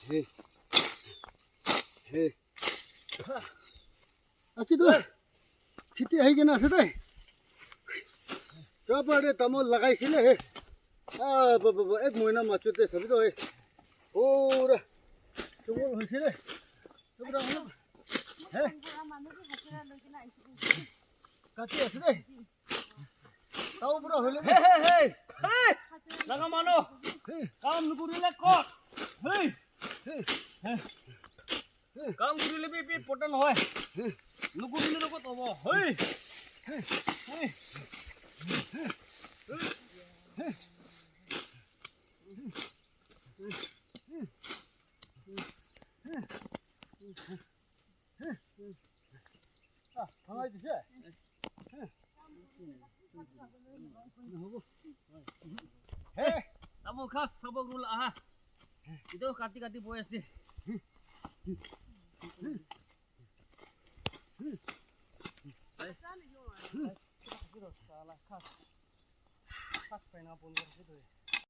Hei. Hei. Achi tu. Khiti hai kena ase dai. Kapade tamol lagaisile he. एक महीना माचुते सबै तो है पूरा चुगल होइছিলে सबरा हे काटी আছে দে তাও পুরা হইলে হে হে হে হে লাগা মানো কাম নকৰিলে কত হেই কাম কৰিলে বি পটন হয় নকৰিলে কত হ'ব হেই হেই ভাঙাই দিছে হে তামোল খাস সবক ৰুল আহা ইটো কাটি কাটি বৈ আছে খাস খাস পাইনা বল কৰিছে